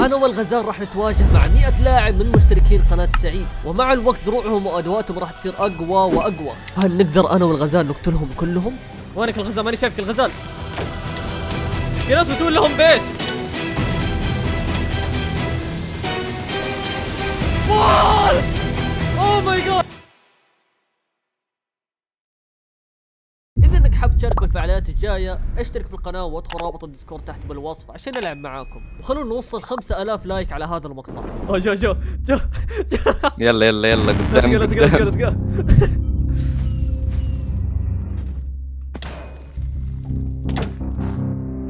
أنا والغزال راح نتواجه مع 100 لاعب من مشتركين قناة سعيد، ومع الوقت دروعهم وأدواتهم راح تصير أقوى وأقوى. هل نقدر أنا والغزال نقتلهم كلهم؟ وينك الغزال؟ ماني شايفك الغزال. في ناس بيسوون لهم بيس. اوه ماي جاد. إذا انك حاب تشارك بالفعاليات الجاية اشترك في القناة وادخل رابط الديسكورد تحت بالوصف عشان نلعب معاكم، وخلونا نوصل 5000 لايك على هذا المقطع. جو يلا يلا يلا قدام let's go.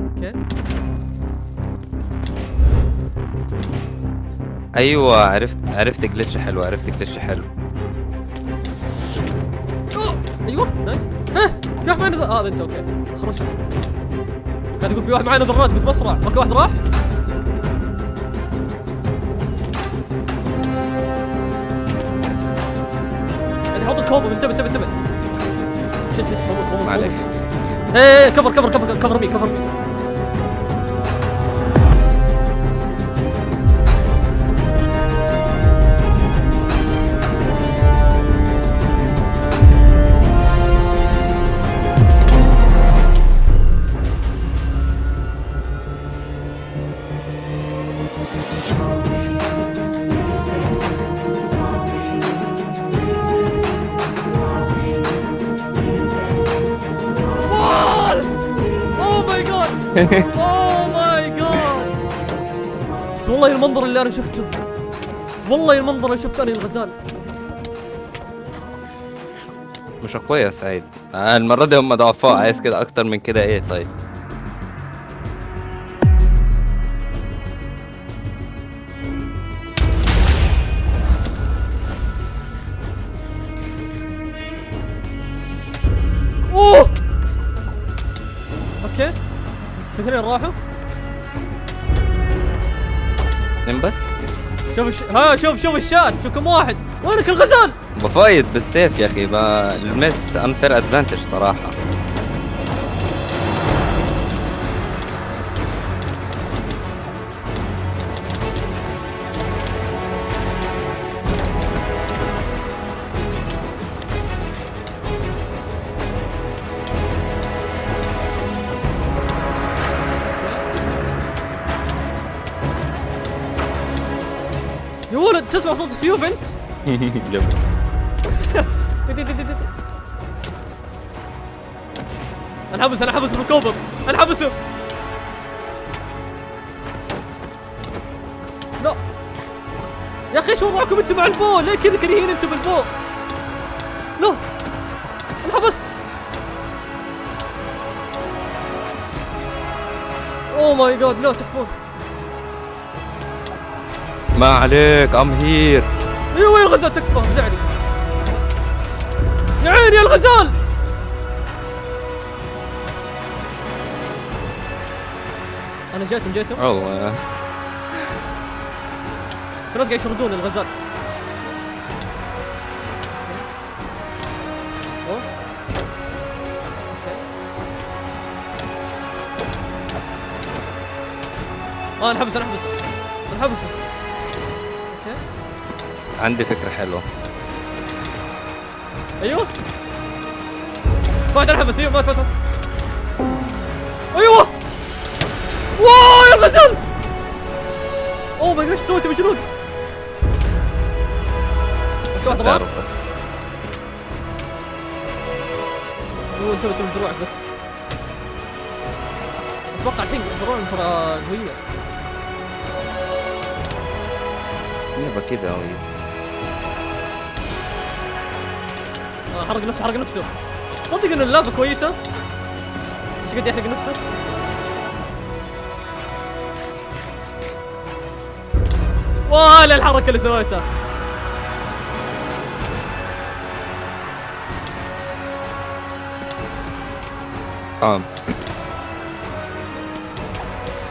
اوكي ايوه عرفت جلتش حلو، ايوه نايس. ها في واحد معنا هذا انت اوكي خرجت. كان يقول في واحد معنا ذرات قلت بسرع. اوكي واحد راح. انت حط الكوب. انتبه شت معليش. ايه كفر مي اوه ماي جاد. والله المنظر اللي انا شفته، انا الغزال مش اقوياء يا سعيد. المرة دي هم ضعفاء، عايز كده اكتر من كده ايه؟ طيب اوه اوكي الاثنين راحوا. اثنين بس. شوف الشات، شوف كم واحد. وينك الغزال؟ بفايد بالسيف يا اخي، ما المس انفير ادفانتج صراحة. يا ولد تسمع صوت السيوف انت؟ انا حبس بالكوبر، انا حبسه. لا يا اخي ايش وضعكم انتم مع البو؟ ليه كذا كريهين انتم بالبو؟ لا انا حبست. اوه ماي جاد لا تكفون. ما عليك ام هير. ايوه يا الغزال تكفى فزعني. يا عيني يا الغزال. انا جيتهم والله في ناس قاعد يشردون الغزال. اوه اوكي انا حبسه. اوكي عندي فكرة حلوة. ايوه واحد انحبس. ايوه مات. ايوه واو يا الغزال. اوه ما ايش سويت مجنون. واحد راح بس. انت دروعك بس. اتوقع الحين دروعهم ترى قوية. يبقى كده هو. حرق نفسه. صدق انه اللعبة كويسة. ايش قاعد يحرق نفسه؟ ولا الحركة اللي سويتها.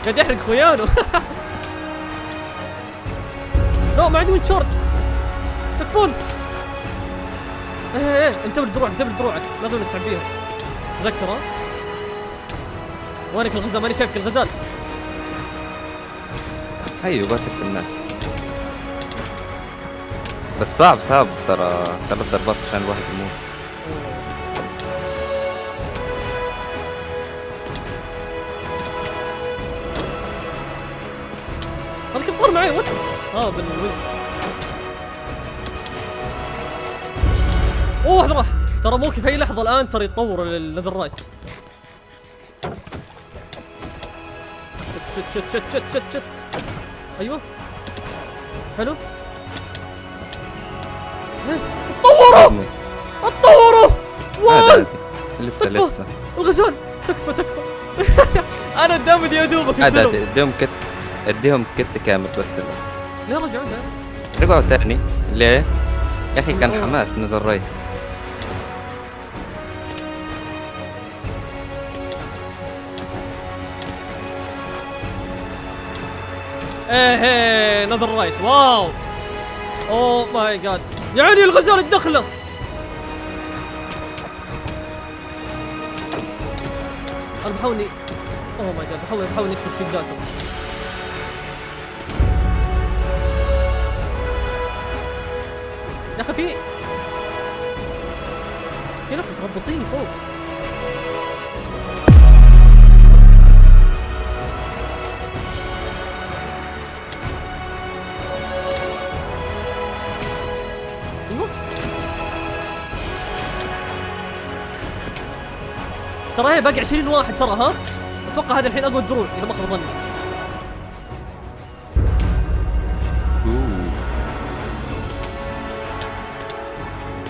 قاعد يحرق خويانه. لا ما عندي وين شورت. تكفون. ايه انتبه لدروعك لازم تعبيها. تذكر وينك الغزال؟ ماني شايفك الغزال. ايوه قاتل في الناس. بس صعب ترى 3 ضربات عشان الواحد يموت. هذا كيف طار معي وات؟ بالود. اوه واحد راح. ترى موكي في اي لحظة الان ترى يتطور للنذر رايت. شت. ايوه حلو. اتطوروا عادي. لسه الغزال تكفى انا قدام يا دوبك عادي. اديهم كت كامل بس. يا رجع رجعوا تاني ليه؟ يا اخي كان حماس نزل رايت. ايه نظر رايت. واو اوه ماي جاد. يعني الغزال الدخله. انا بحاول اوه ماي جاد بحاول نكسر شداتهم. يا اخي في ناس متربصين فوق. ايوه ترى هي باقي 20 واحد ترى. ها اتوقع هذا الحين اقوى الدروع اذا ما خاب ظني.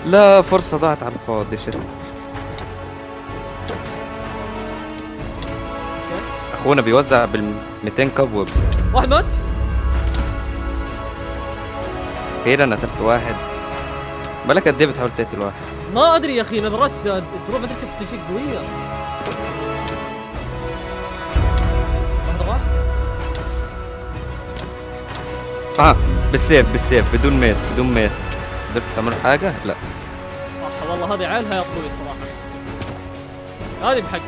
لا فرصة ضاعت على الفاضي. شت اخونا بيوزع بال200 كبوب. واحد مات. خير انا قتلت واحد. بالك قد ايه بتحاول تقتل واحد؟ ما ادري يا اخي نظرات الدروع ما ادري كيف تجيك قوية. بالسيف بدون ميس قدرت تعملوا حاجة؟ لا والله هذه عيلها يا طويل صراحة. هذه بحق.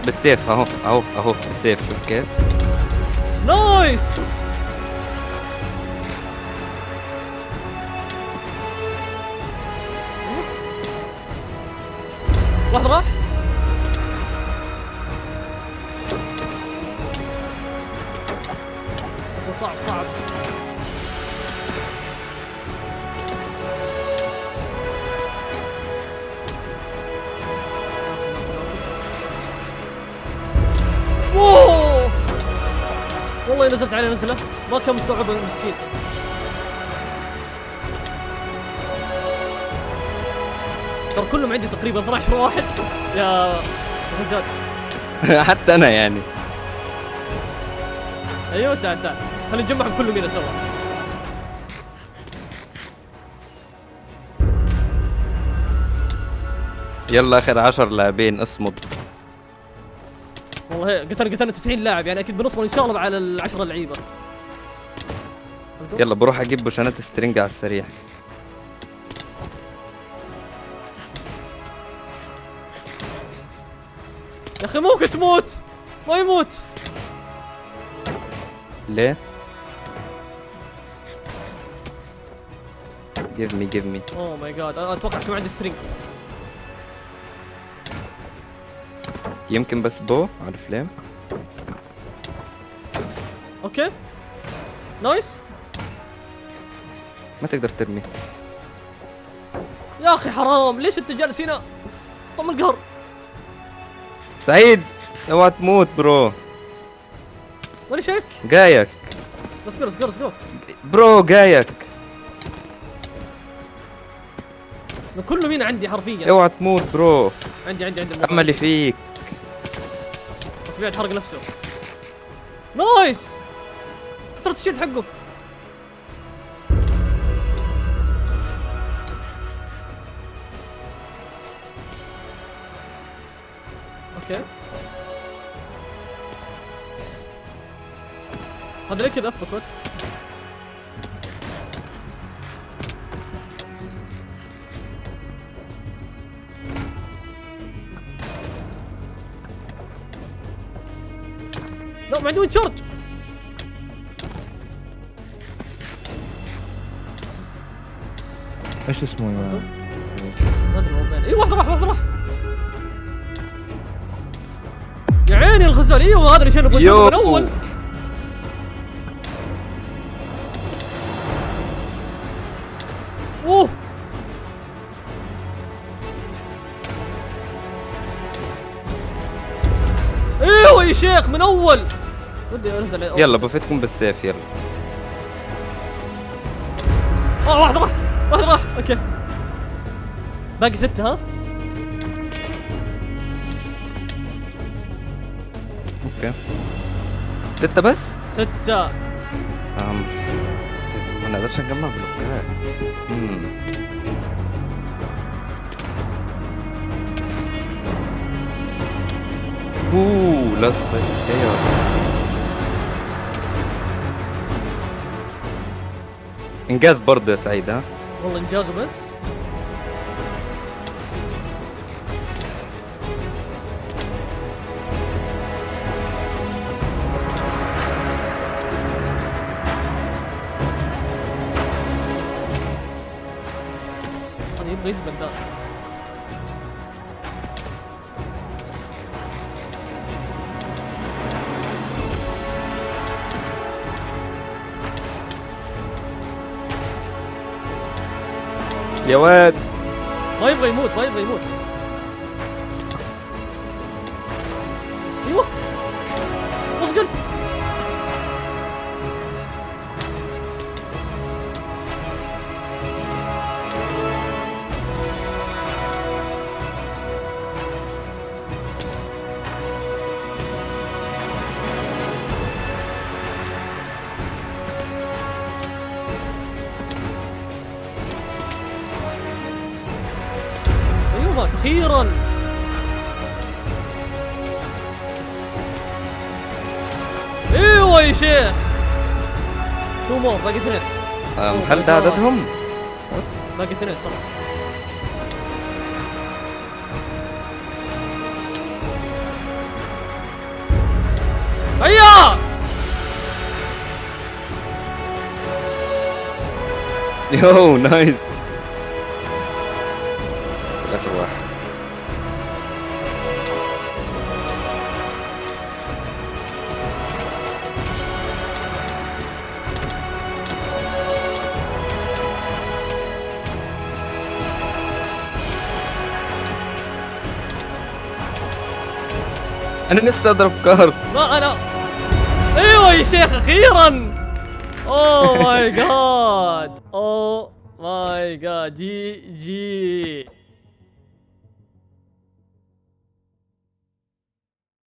بالسيف اهو بالسيف. شوف كيف نايس. واحد راح. صعب. اوه والله نزلت عليه نزله ما كان مستوعبه المسكين. ترى كلهم عندي تقريبا 12 واحد يا رجال. حتى انا يعني. ايوه تعال خلينا نجمعهم كلهم هنا سوا. يلا اخر 10 لاعبين اصمد. والله قتلنا 90 لاعب يعني اكيد بنصبر ان شاء الله على ال10 لعيبه. يلا بروح اجيب بوشانات سترينج على السريع. يا اخي ممكن تموت ما يموت ليه؟ give me اوه ماي جاد. انا اتوقع عشان عندي سترينج. يمكن بس بو على الفليم. اوكي نايس. ما تقدر ترمي يا اخي حرام ليش انت جالس هنا؟ طم القهر. سعيد اوعى تموت برو. ماني شايفك. جايك. let's go برو جايك. كله مين عندي حرفيا. اوعى تموت برو. عندي املي فيك. طبيعي حرق نفسه. نايس كسرت الشيلد حقه. اوكي هذا ليه كذا افبك وات. لا ما عندي وين شارج. ايش اسمه يا مان؟ ما ادري وين. ايوه واحد راح واحد راح. يا عيني الغزال. ايوه هذا اللي شنو نبغى نشوفه من اول. اوه ايوه يا شيخ من اول. ودي انزل. يلا بفيتكم بالسيف يلا. واحد راح واحد راح. اوكي باقي 6 ها. اوكي 6 بس. 6. طيب ما نقدرش نجمع بلوكات. لاست فايت كايوس. انجاز برضه يا سعيد ها. والله انجازه بس. هذا يبغى يزبل ده. يا واد ما يبغى يموت ما يبغى يموت. ايوه اصقل. اخيرا. ايوه يا شيخ. 2 مور باقي 2. هل ده عددهم؟ باقي 2 ترى. هيا يو نايس. اخر واحد. انا نفسي اضرب كارت. ما انا. ايوه يا شيخ اخيرا. اوه ماي جاد. اوه ماي جاد. جي